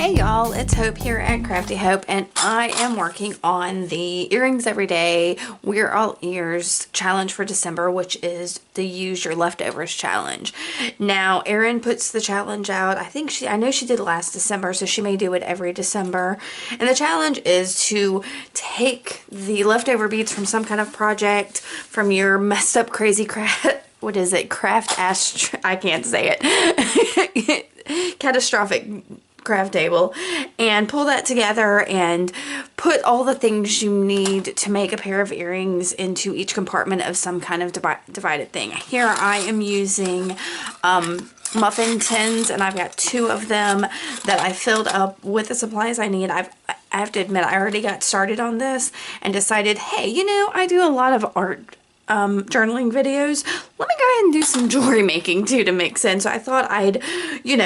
Hey y'all, it's Hope here at Crafty Hope, and I am working on the Earrings Every Day We're All Ears challenge for December, which is the Use Your Leftovers challenge. Now, Erin puts the challenge out. I know she did last December, so she may do it every December. And the challenge is to take the leftover beads from some kind of project, from your messed up crazy craft. What is it? I can't say it. Catastrophic craft table, and pull that together and put all the things you need to make a pair of earrings into each compartment of some kind of divided thing. Here I am using muffin tins, and I've got 2 of them that I filled up with the supplies I need. I have to admit, I already got started on this and decided, hey, you know, I do a lot of art journaling videos. Let me go ahead and do some jewelry making too to mix in. So I thought I'd,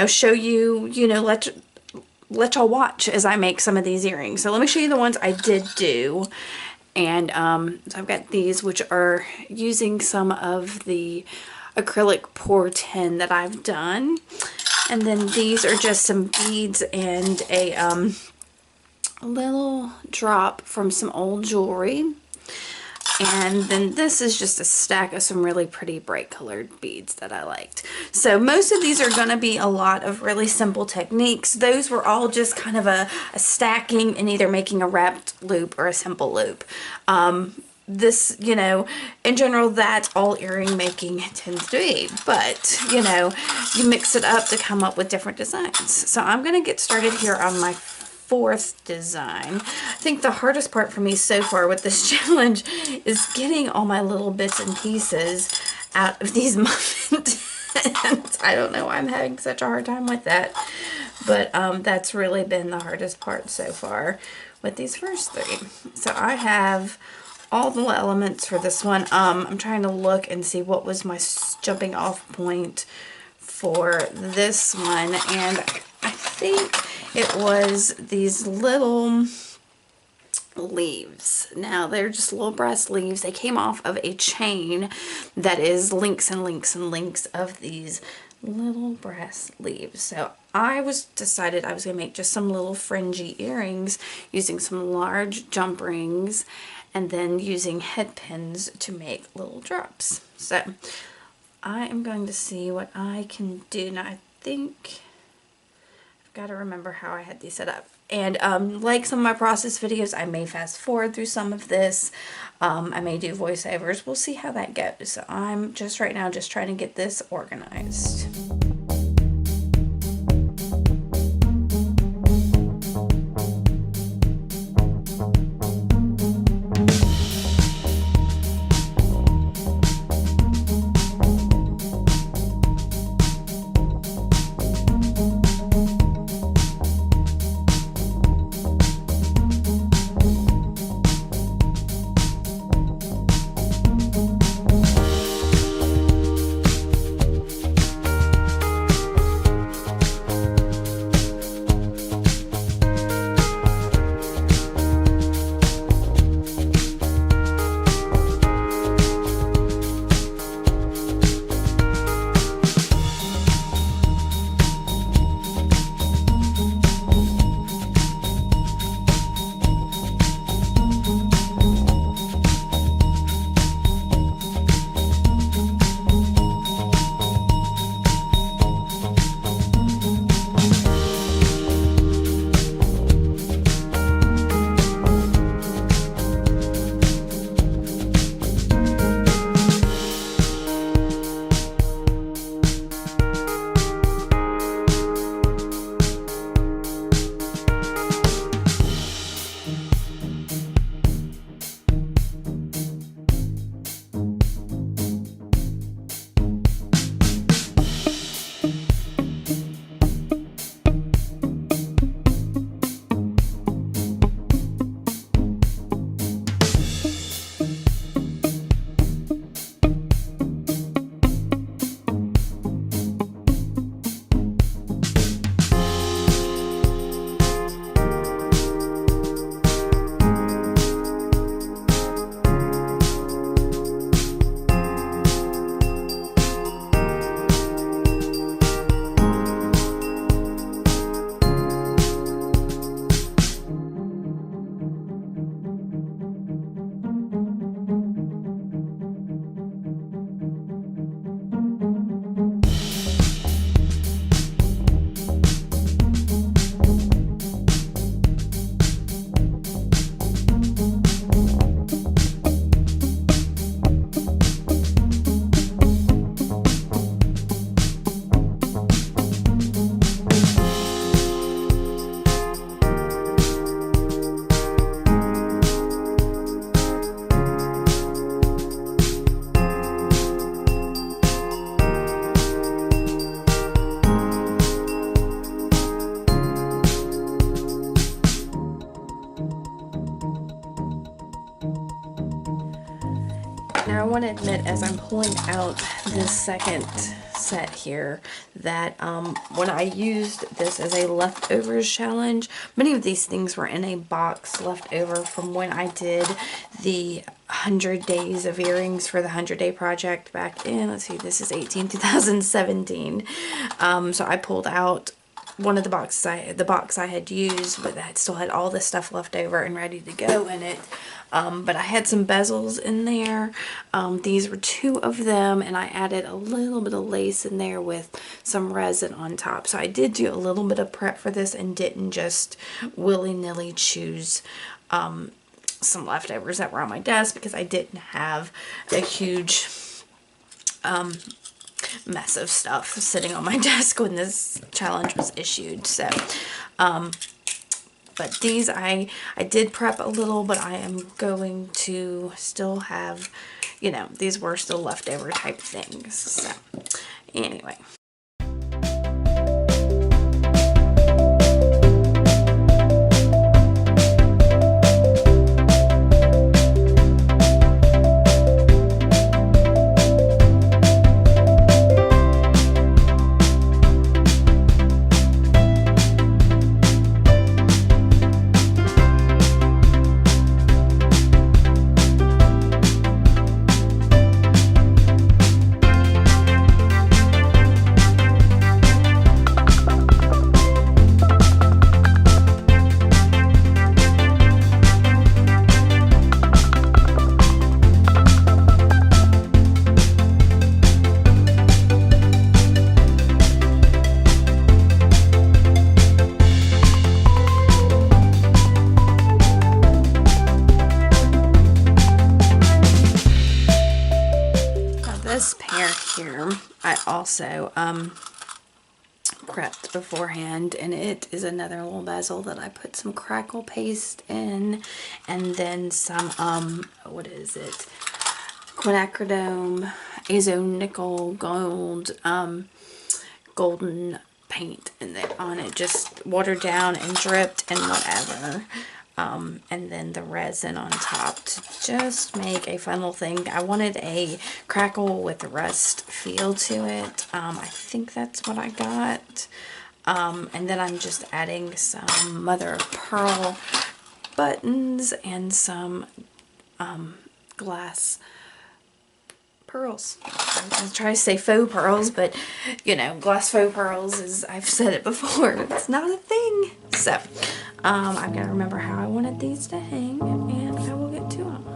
show you, let y'all watch as I make some of these earrings. So let me show you the ones I did do. And so I've got these, which are using some of the acrylic pour tin that I've done. And then these are just some beads and a little drop from some old jewelry. And then this is just a stack of some really pretty bright colored beads that I liked. So most of these are going to be a lot of really simple techniques. Those were all just kind of a stacking and either making a wrapped loop or a simple loop. This, in general, that's all earring making tends to be. But, you mix it up to come up with different designs. So I'm going to get started here on my 4th design. I think the hardest part for me so far with this challenge is getting all my little bits and pieces out of these muffin tins. I don't know why I'm having such a hard time with that, but that's really been the hardest part so far with these first 3. So I have all the elements for this one. I'm trying to look and see what was my jumping off point for this one, and I think it was these little leaves. Now they're just little brass leaves. They came off of a chain that is links and links and links of these little brass leaves. So I decided I was going to make just some little fringy earrings using some large jump rings and then using head pins to make little drops. So I am going to see what I can do. Now I think got to remember how I had these set up. And like some of my process videos, I may fast forward through some of this. I may do voiceovers. We'll see how that goes. So I'm just right now just trying to get this organized. admit, as I'm pulling out this second set here, that when I used this as a leftovers challenge, many of these things were in a box left over from when I did the 100 days of earrings for the 100-day project back in, let's see, this is 2017. So I pulled out one of the boxes, the box I had used, but that still had all this stuff left over and ready to go in it. But I had some bezels in there. These were 2 of them, and I added a little bit of lace in there with some resin on top. So I did do a little bit of prep for this and didn't just willy-nilly choose some leftovers that were on my desk, because I didn't have a huge mess of stuff sitting on my desk when this challenge was issued. So but these I did prep a little, but I am going to still have, you know, these were still leftover type things. So anyway. This pair here, I also prepped beforehand, and it is another little bezel that I put some crackle paste in, and then some, what is it, quinacridone, azo nickel gold, golden paint in there on it, just watered down and dripped and whatever. And then the resin on top to just make a fun little thing. I wanted a crackle with rust feel to it. I think that's what I got. And then I'm just adding some mother of pearl buttons and some glass pearls. I was going to try to say faux pearls, but you know, glass faux pearls is, I've said it before, it's not a thing. So I've got to remember how I wanted these to hang, and I will get to them.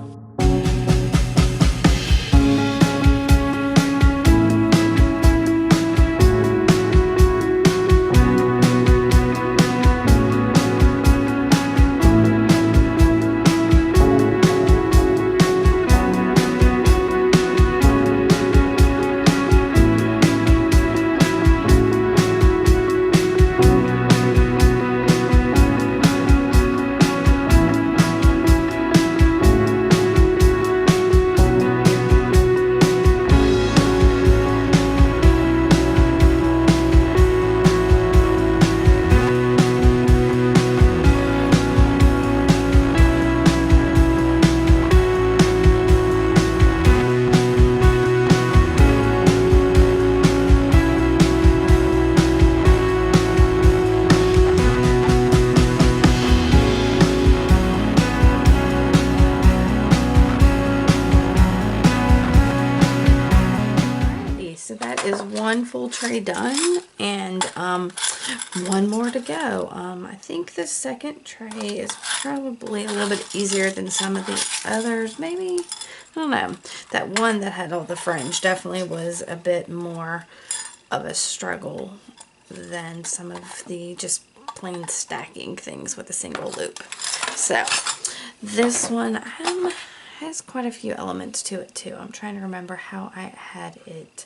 So that is one full tray done, and one more to go. I think the second tray is probably a little bit easier than some of the others. Maybe, I don't know. That one that had all the fringe definitely was a bit more of a struggle than some of the just plain stacking things with a single loop. So this one has quite a few elements to it too. I'm trying to remember how I had it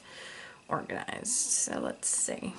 organized. So let's see.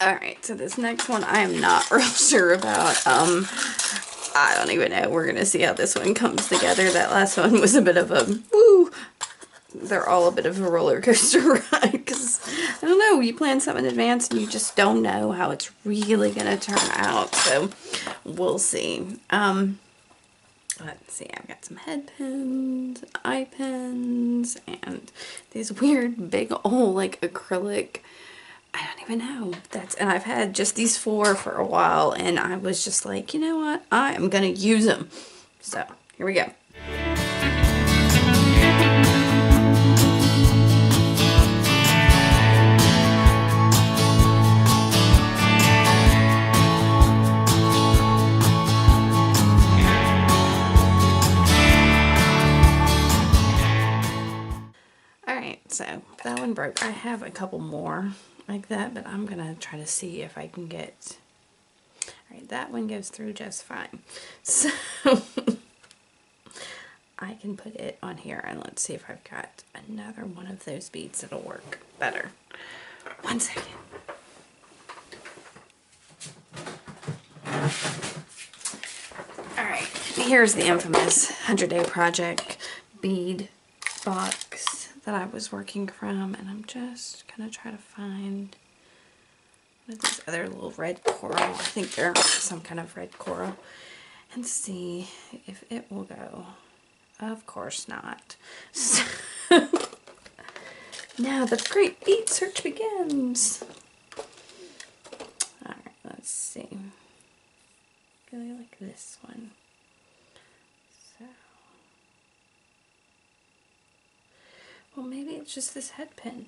Alright, so this next one I am not real sure about. I don't even know. We're gonna see how this one comes together. That last one was a bit of a woo. They're all a bit of a roller coaster ride because I don't know, you plan something in advance and you just don't know how it's really gonna turn out. So we'll see. Let's see, I've got some head pins, eye pins, and these weird big old like acrylic, I don't even know. And I've had just these 4 for a while, and I was just like, you know what? I am gonna use them. So here we go. Alright, so that one broke. I have a couple more like that, but I'm gonna try to see if I can get... Alright, that one goes through just fine. So I can put it on here, and let's see if I've got another one of those beads that'll work better. 1 second. Alright, here's the infamous 100-Day Project bead box that I was working from, and I'm just gonna try to find one of these other little red coral. I think they're some kind of red coral, and see if it will go. Of course not. So now the great bead search begins. Alright, let's see. Really like this one. So, well, maybe it's just this head pin.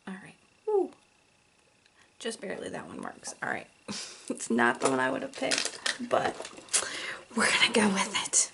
Alright. Ooh. Just barely that one works. Alright. It's not the one I would have picked, but we're gonna go with it.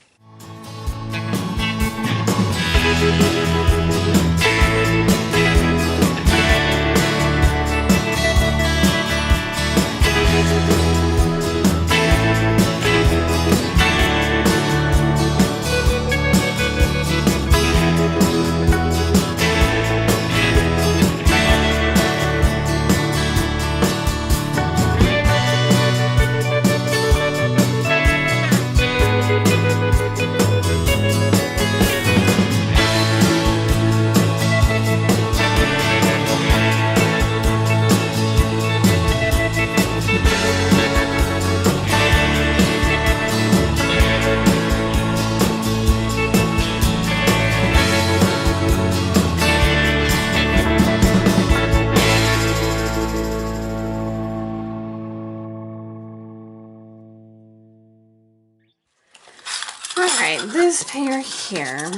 Alright, this pair here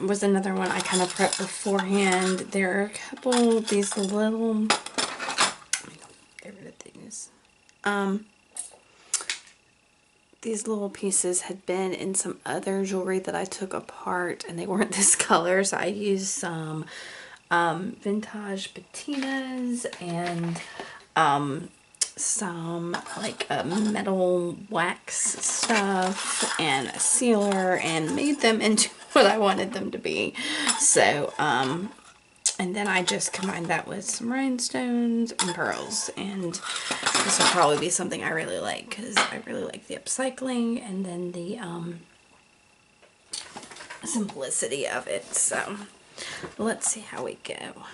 was another one I kind of prepped beforehand. There are a couple of these little, let me get rid of these. These little pieces had been in some other jewelry that I took apart, and they weren't this color, so I used some vintage patinas and some like metal wax stuff and a sealer, and made them into what I wanted them to be. So and then I just combined that with some rhinestones and pearls, and this will probably be something I really like because I really like the upcycling and then the simplicity of it. So let's see how we go.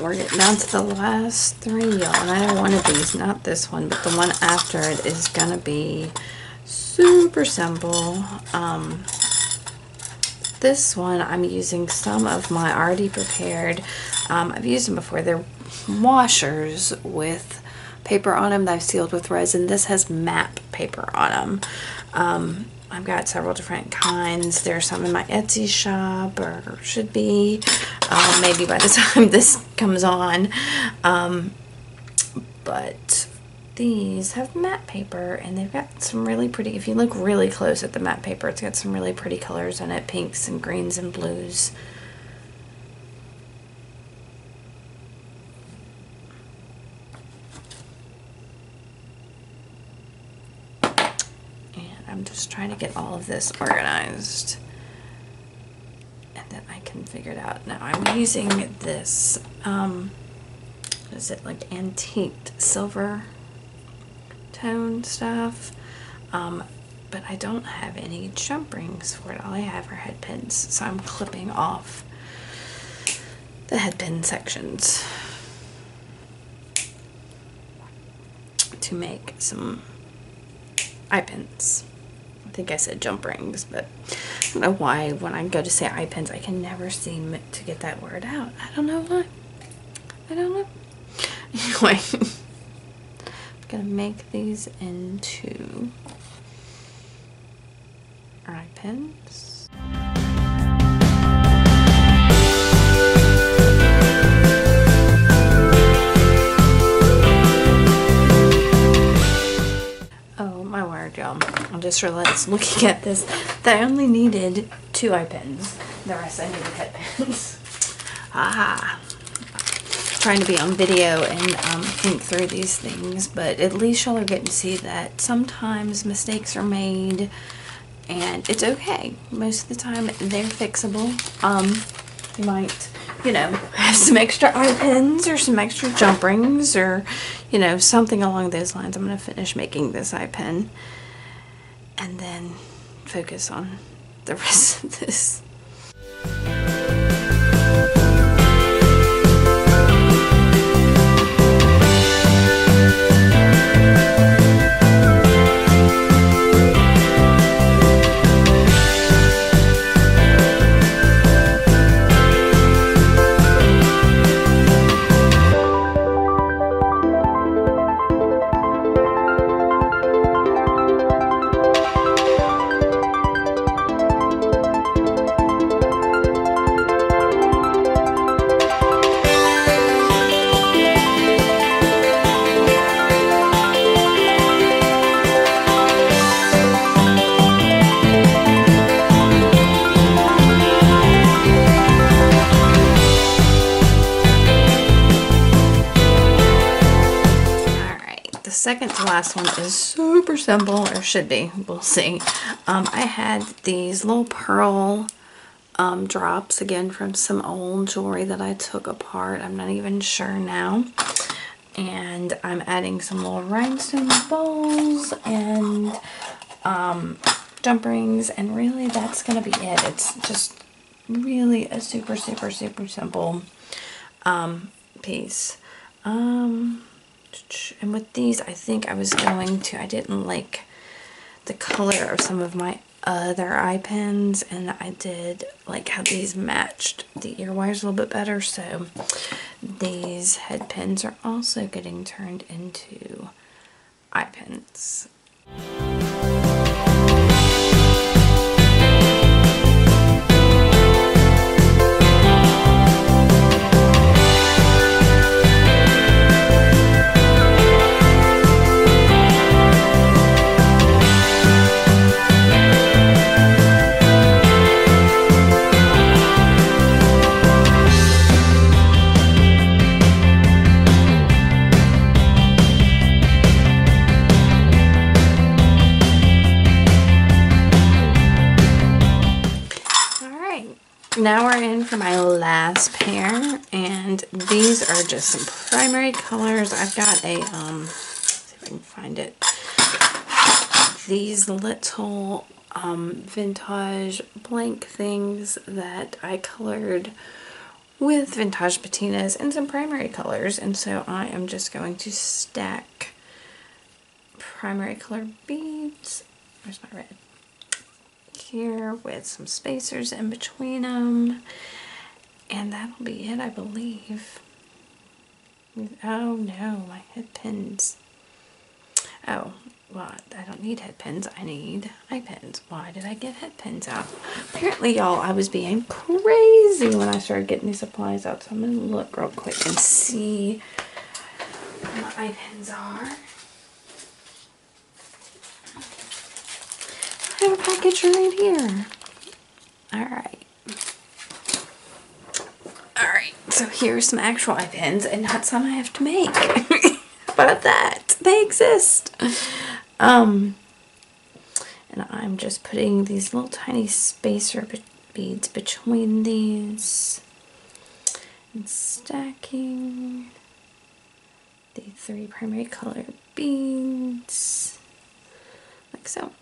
we're getting down to the last 3, y'all. And I know one of these, not this one, but the one after it is going to be super simple. This one, I'm using some of my already prepared, I've used them before. They're washers with paper on them that I've sealed with resin. This has map paper on them. I've got several different kinds. There's some in my Etsy shop, or should be, maybe by the time this comes on. But these have matte paper, and they've got some really pretty, if you look really close at the matte paper, it's got some really pretty colors in it, pinks and greens and blues. I'm just trying to get all of this organized, and then I can figure it out. Now I'm using this, what is it, like antiqued silver tone stuff, but I don't have any jump rings for it. All I have are head pins, so I'm clipping off the head pin sections to make some eye pins. I think I said jump rings, but I don't know why when I go to say eye pins, I can never seem to get that word out. I don't know why. I don't know. Anyway, I'm going to make these into eye pins. Oh my word, y'all. I just realized looking at this that I only needed 2 eye pins. The rest I needed head pins. Trying to be on video and think through these things, but at least y'all are getting to see that sometimes mistakes are made, and it's okay. Most of the time they're fixable. You might, you know, have some extra eye pins or some extra jump rings, or, you know, something along those lines. I'm going to finish making this eye pin and then focus on the rest of this. Second to last one is super simple, or should be, we'll see. I had these little pearl drops, again from some old jewelry that I took apart. I'm not even sure now. And I'm adding some little rhinestone balls and jump rings, and really that's gonna be it. It's just really a super simple piece. And with these, I think I was going to, I didn't like the color of some of my other eye pins, and I did like how these matched the ear wires a little bit better, so these head pins are also getting turned into eye pins. Now we're in for my last pair, and these are just some primary colors. I've got a, let's see if I can find it, these little vintage blank things that I colored with vintage patinas and some primary colors. And so I am just going to stack primary color beads. Where's my red? Here with some spacers in between them. And that'll be it, I believe. Oh no, my head pins. Oh, well, I don't need head pins. I need eye pins. Why did I get head pins out? Apparently, y'all, I was being crazy when I started getting these supplies out. So I'm going to look real quick and see where my eye pins are. I have a package right here. Alright. Alright, so here's some actual eye pins and not some I have to make. How about that? They exist. And I'm just putting these little tiny spacer beads between these and stacking the 3 primary color beads like so.